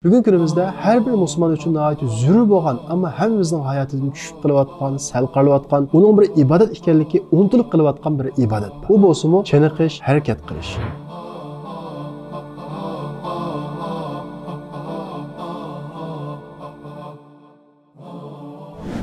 Bugün günümüzde her bir Müslüman için zürür bo'lgan, ama hemimizin hayatından tushib qilayotgan, sal qilayotgan, onun bir ibadet ekanligi unutilib qilayotgan bir ibadet. Bu bo'lsa-mu chiniqish, harakat qilish.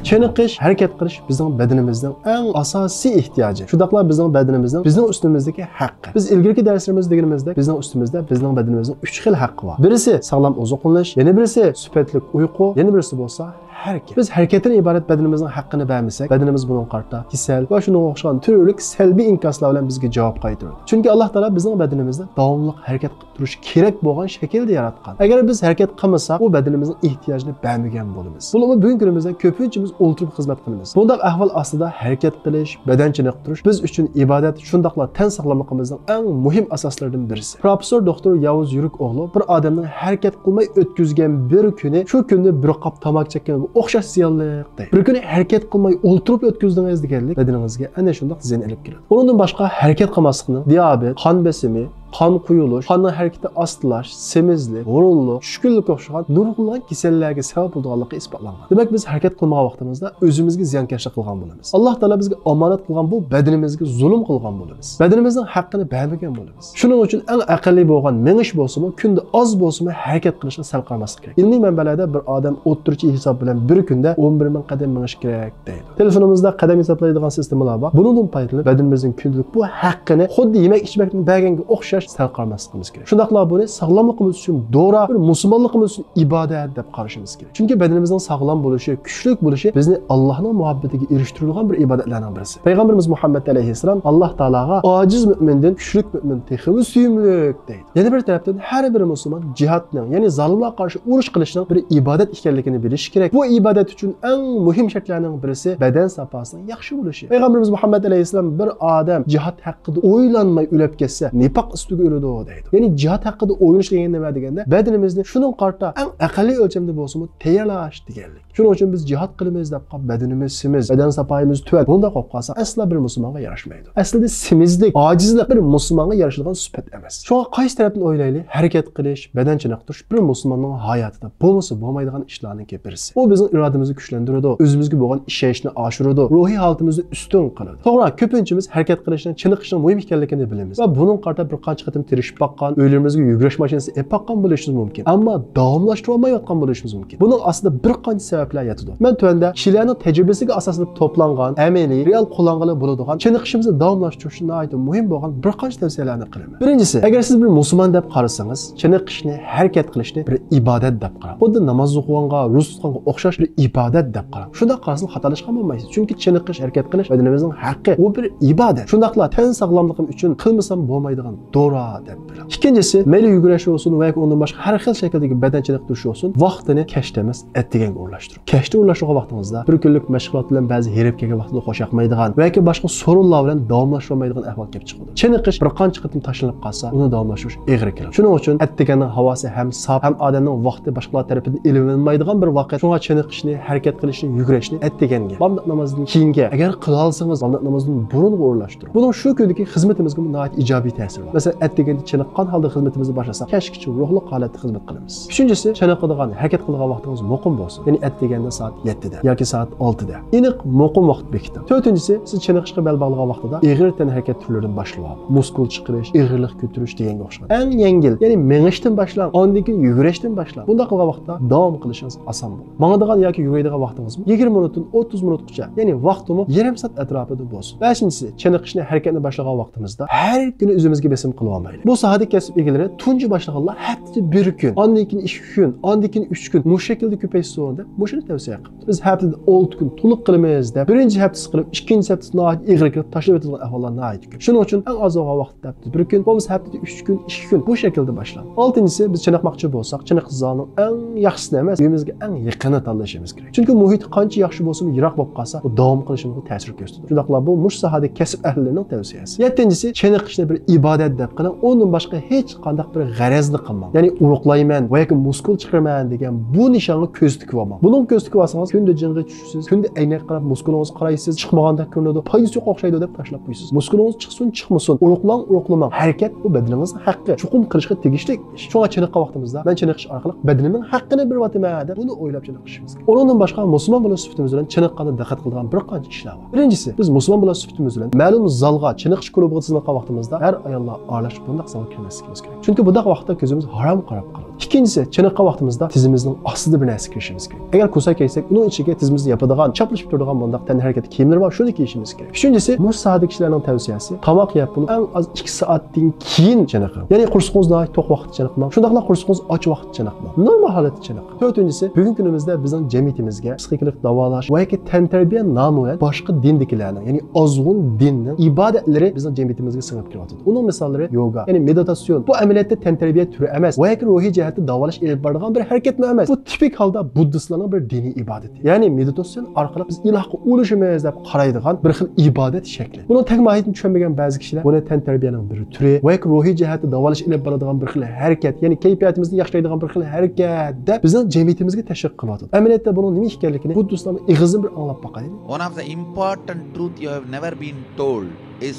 Chiniqish, harakat qilish bizning badanimizning eng asosiy ehtiyoji. Shundaqla bizning badanimizning bizning ustimizdagi haqqi. Biz ilgirki darslarimiz deganimizda bizning ustimizda bizning badanimizning 3 xil haqqi bor. Birisi sog'lom oziqlanish, yana birisi sifatli uyqu, yana birisi bo'lsa harakat. Biz harakatdan iborat badanimizning haqqini bermasak, badanimiz bunun qarta kasal va shunga o'xshagan turli salbiy inkoslar bilan bizga javob qaytaradi. Chunki Alloh taolo bizning badanimizda davomli harakat qilib turish kerak bo'lgan shaklda yaratgan. Agar biz harakat qilmasak, bu badanimizning ehtiyojini bermagan bo'lamiz. Bularni bugungi kunimizda ko'pincha o'ltirib xizmat qilamiz. Bunday ahvol ostida harakat qilish, badan chiniqtirish biz uchun ibodat, shundaqla tan sog'lomligimizning eng muhim asoslaridan birisi. Professor doktor Yavuz Yuruk o'g'li bir odamning harakat qilmay o'tkazgan bir kuni, shu kunni bir qop tomoq chekkan o'xshash ziyonliq deydi. Bir kuni harakat qilmay o'ltirib o'tkazdingiz deganlik badaningizga ana shunday ziyon olib keladi. Undan boshqa harakat qilmaslikning diabet, qon besimi, qon quyuluş, qonning harakati ostlash, semizlik, g'ururlik, tushkunlik o'xshagan nurg'unlagan kasallarga sabab bo'lganligi isbotlangan. Demak, biz harakat qilmagan vaqtimizda o'zimizga ziyonkashlik qilgan bo'lamiz. Alloh taolo bizga omonat qilgan bu badanimizga zulm qilgan bo'lamiz. Badanimizning haqqini bermagan bo'lamiz. Shuning uchun eng aqlli bo'lgan mengish bo'lsa-mu, kunda oz bo'lsa-mu harakat qilishga sal qaramaslik kerak. Ilmiy manbalarda bir odam o'ttirchi hisob bilan bir kunda 11 ming qadam mengish kerak deydi. Telefonimizda qadam hisoblaydigan sistemalar bor. Bundan foydalanib badanimizning kunlik bu haqqini xuddi yemak ichmakning berganga o'xshash sal qaramasligimiz kerak. Shundaqla buni sog'lomligimiz uchun do'ra, bir musulmonligimiz uchun ibodat deb qarashimiz kerak. Chunki badanimizning sog'lom bo'lishi, kuchli bo'lishi bizni Allohning muhabbatiga erishtiradigan bir ibodatlarning birisi. Payg'ambarimiz Muhammad alayhissalom Alloh taologa ojiz mo'mindan kuchli mo'min texmi suyumlik deydi. Yana bir tarafdan har bir musulmon jihadning, ya'ni zolimlarga qarshi urush qilishning bir ibodat ekanligini bilish kerak. Bu ibodat uchun eng muhim shartlarning birisi badan safosining yaxshi bo'lishi. Payg'ambarimiz Muhammad alayhissalom bir odam jihad haqida o'ylanmay o'lib ketsa, nifoq ustiga o'ladi deydi. Ya'ni jihad haqida o'ylash degan nima deganda, badanimizni shuning qarta eng aqlli o'lchamda bo'lsa-mu tayyorlash deganlik. Shuning uchun biz jihad qilamiz deb qolib badanimiz semiz, badan safoyimiz tuvat. Bunda qolib qolsa asla bir musulmonga yarashmaydi. Aslida semizlik, ojizlik bir musulmonga yarashadigan sifat emas. Shunga qaysi tarafdan o'ylaylik? Harakat qilish, badan chiniqtirish bir musulmonning hayotida bo'lmasa bo'lmaydigan ishlarning birisi. U bizning irodamizni kuchlantiradi, o'zimizga bo'lgan ishonchni oshiradi, ruhiy holatimizni ustun qiladi. To'g'ri, ko'pinchamiz harakat qilishning, chiniqishning muhim ekanligini bilamiz va buning qarta bir qancha qatim tirishib baqqan, uylarimizga yugurish mashinasi baqqan bo'lishimiz mumkin. Ammo davomlashtirolmayotgan bo'lishimiz mumkin. Buning aslida bir qancha sabablar yotadi. Men tuanda kishilarning tajribasiga asoslanib to'plangan, amaliy, real qo'llangan bo'ladigan chiniqishimizni davomlashtirish uchun muhim bo'lgan bir qancha tavsiyalarni qilaman. Birinchisi, agar siz bir musulmon deb qarasangiz, chiniqishni, harakat qilishni bir ibodat deb qarang. Xuddi namoz o'qiganga, ro'za tutganga o'xshash bir ibodat deb qarang. Shunda qarasangiz xatolashgan bo'lmaysiz. Chunki chiniqish, harakat qilish badanimizning haqqi, u bir ibodat. Shundaqla tan sog'lomligim uchun qilmasam bo'lmaydigan do'ra deb bilaman. İkincisi, mayli yugurish olsun va undan boshqa har xil shakldagi badan chiniqtirish olsun, vaqtini kechda emas, ertaganga o'rnashtiring. Kechda o'rnashtirgan vaqtingizda bir kunlik mashg'ulot bilan ba'zi herib kelgan vaqtida qo'shaqmaydigan va yoki boshqa sorunlar bilan davomlashtirolmaydigan ahvol kelib chiqadi. Chiniqish bir qancha qatim tashlanib qolsa, uni davomlashtirish og'ir keladi. Shuning uchun ertaganing havosi ham sof, ham odamning vaqti boshqalar tarafidan ilinmaydigan bir vaqt. Shunga chiniqishni, harakat qilishni, yugurishni ertaganga, bomdod namozdan keyinga, agar qila olsangiz, bomdod namozdan burun o'rnashtiring. Buning shu kundagi xizmatimizga nihoyat ijobiy ta'sir bor. Masalan, ertaganda chiniqqan holda xizmatimizni boshlasak, kechgacha ruhli holatda xizmat qilamiz. Uchinchisi, chiniqadigan, harakat qiladigan vaqtingiz muqim bo'lsin. Ya'ni ertaganda soat 7 da yoki soat 6 da. Aniq muqim vaqt bekiting. To'rtinchisi, siz chiniqishga bel bog'lagan vaqtida og'ir tan harakat turlaridan boshlaysiz. Muskul chiqarish, og'irlik ko'tarish deganga o'xshaydi. Eng yengil, ya'ni mengishdan boshlang, ondan keyin yugurishdan boshlang. Bunda qilgan vaqtda davom qilishingiz oson bo'ladi. Mangadigan yoki yuguradigan vaqtingiz 20 minutdan 30 minutgacha, ya'ni vaqtimi yarim soat atrofida bo'lsin. Beshinchisi, chiniqishni, harakatni boshlagan vaqtimizda har kuni o'zimizga besim qilib olmaylik. Bu sohada kasb egalari tunji boshlaganlar haftada 1 kun, ondan keyin 2 kun, ondan keyin 3 kun bu shaklda ko'paysa o'rnida mushuni tavsiya qildim. Biz haftada 6 kun to'liq qilamiz deb birinchi haftasi qilib, ikkinchi haftasi nihoyat ig'ir qilib tashlab o'tadigan ahvollar nihoyat ko'p. Shuning uchun eng oz vaqtda haftada 1 kun, bo'lmasa haftada 3 kun, 2 kun bu shaklda boshlang. Oltinchisi, biz chiniqmoqchi bo'lsak, chiniqish zalining eng yaxshisi emas, uyimizga eng yaqinini tanlashimiz kerak. Chunki muhit qancha yaxshi bo'lsa, yiroq bo'lib qolsa, bu davom qilishimizga ta'sir ko'rsatadi. Shundaqla bu mush sohada kasb ahllarining tavsiyasi. Yettinchisi, chiniqishni bir ibodat deb qiling, ondan boshqa hech qanday bir g'arazli qilmang. Ya'ni uruqlayman va yoki muskul chiqaraman degan bu nishonni ko'z tikib olmang. Buni ko'z tikib olsangiz, kunda jinga tushasiz, kunda aynak qarab muskulingiz qaraysiz, chiqmaganda ko'rinadi, foydasi yo'q o'xshaydi deb tashlab qo'yasiz. Muskulingiz chiqsin, chiqmasin, uruqlamang. Harakat bu bedaningizning haqqi. Chuqur qilishga tegishli ish. Shunga chiniqqan vaqtimizda men chiniqish orqali bedanimning haqqini beryapman deb buni o'ylab chiniqishimiz kerak. Undan boshqa musulmon bo'lish sifatimiz bilan chiniqqanda diqqat qiladigan bir qancha ishlar bor. Birinchisi, biz musulmon bo'lish sifatimiz bilan ma'lum zalga, chiniqish klubiga tizimlagan vaqtimizda har ayollar aralash bunday zalga kirmasligimiz kerak. Chunki bunday vaqtda ko'zimiz harom qarab qoladi. İkincisi, chiniqqan vaqtimizda tizimimizning ostida bir narsa kiyishimiz kerak. Agar ko'sak kiysak, uning ichiga tizimimizni yapadigan, chaplashib turadigan bunday tan harakat kiyimlar bor, shuni kiyishimiz kerak. Uchinchisi, musadik kishilarning tavsiyasi, tomoq yeb buni eng az 2 soatdan keyin chiniqing. Ya'ni qursingizni to'q vaqtda chiniqmang. Shundaqla qursingiz och vaqtda chiniqmang. Normal holatda chiniqing. To'rtinchisi, bugungi kunimizda bizning jamiyatimizga psixikalik davolash va yoki tan tarbiya nomi bilan boshqa dindikilarning, ya'ni ozg'un dinning ibodatlari bizning jamiyatimizga singib kiryapti. Uning misollari yoga, ya'ni meditasyon. Bu amaliyotda tan tarbiya turi emas, va yoki ruhiy jihatda davolash elib boradigan bir harakat emas. Bu tipik holda buddistlarning bir diniy ibodati. Ya'ni meditasyon orqali biz ilohga ulashimiz deb qaraydigan bir xil ibodat shakli. Buni tek mohiyatini tushunmagan ba'zi kishilar buni tan tarbiyaning bir turi va yoki ruhiy jihatda davolash elib boradigan bir xil harakat, ya'ni kayfiyatimizni yaxshilaydigan bir xil harakat deb bizning jamiyatimizga tashviq qilyapti. Amaliyotda buning nima ekanligini buddistlarning ig'izini bir anglab boqaylik. One of the important truth you have never been told is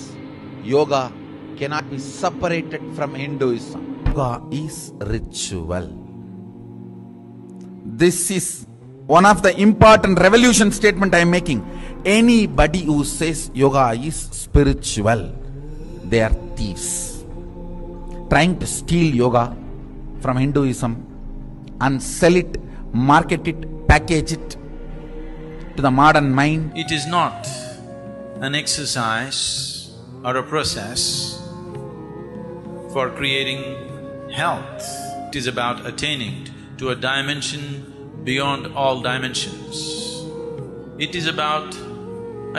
yoga cannot be separated from Hinduism. Yoga is ritual. This is one of the important revolution statement I am making. Anybody who says yoga is spiritual, they are thieves. Trying to steal yoga from Hinduism and sell it, market it, package it to the modern mind. It is not an exercise or a process for creating health. It is about attaining to a dimension beyond all dimensions. It is about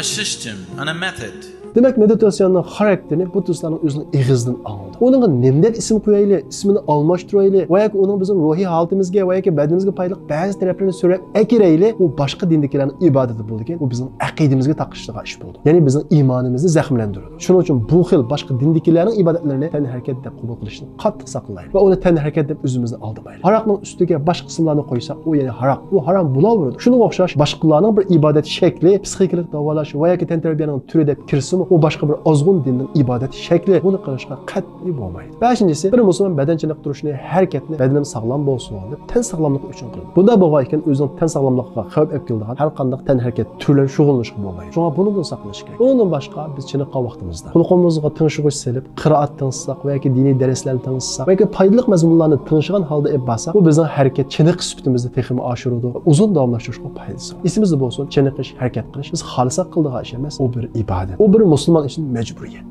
a system and a method. Demek meditasyonning xarakterini buddistlarning o'zining ig'izdan oldi. Uningga nimdek ism qo'yaylik, ismini almashtiraylik va yoki uning bizning ruhiy holatimizga va yoki badanimizga foydali ba'zi taraflarini so'rab akiraylik, u boshqa dindagilarning ibodati bo'lgan, u bizning aqidamizga taqishligan ish bo'ldi. Ya'ni bizning iymonimizni zaxmlantiradi. Shuning uchun bu xil boshqa dindagilarning ibodatlarini tan harakat deb qabul qilishni qattiq saqlaylik va uni tan harakat deb o'zimizni aldamaylik. Haroqning ustiga boshqa qismlarni qo'ysak, u ya'ni haroq, u harom bo'laveradi. Shunga o'xshash boshqalarning bir ibodat shakli, psixikalik davolash va yoki tan tarbiyaning turi deb kirsin, u boshqa bir ozg'un dinning ibodat shakli, buni qilishga qat'iy bo'lmaydi. Beshinchisi, bir musulmon badan chiniqtirishni, harakatni badanim sog'lom bo'lsin deb tan sog'lomligi uchun qiladi. Bunda bo'lgan ekan o'zining tan sog'lomligiga xavf olib keladigan har qanday tan harakat turlari shug'ullanishga bo'lmaydi. Shunga bundan saqlanish kerak. Undan boshqa biz chiniqqan vaqtimizda xulqimizga tinchlig'ish selib, qiraat tinchsak va yoki diniy darslarni tinchsak va yoki foydali mazmunlarni tinchgan holda bo'lsa, bu bizning harakat chiniq sifatimizni texmi oshiradi, uzun davomlashtirishga foydasi bor. Esimizda bo'lsin, chiniqish, harakat qilish biz xolis qiladigan ish emas, u bir ibodat. U bir musulmon uchun majburiyat.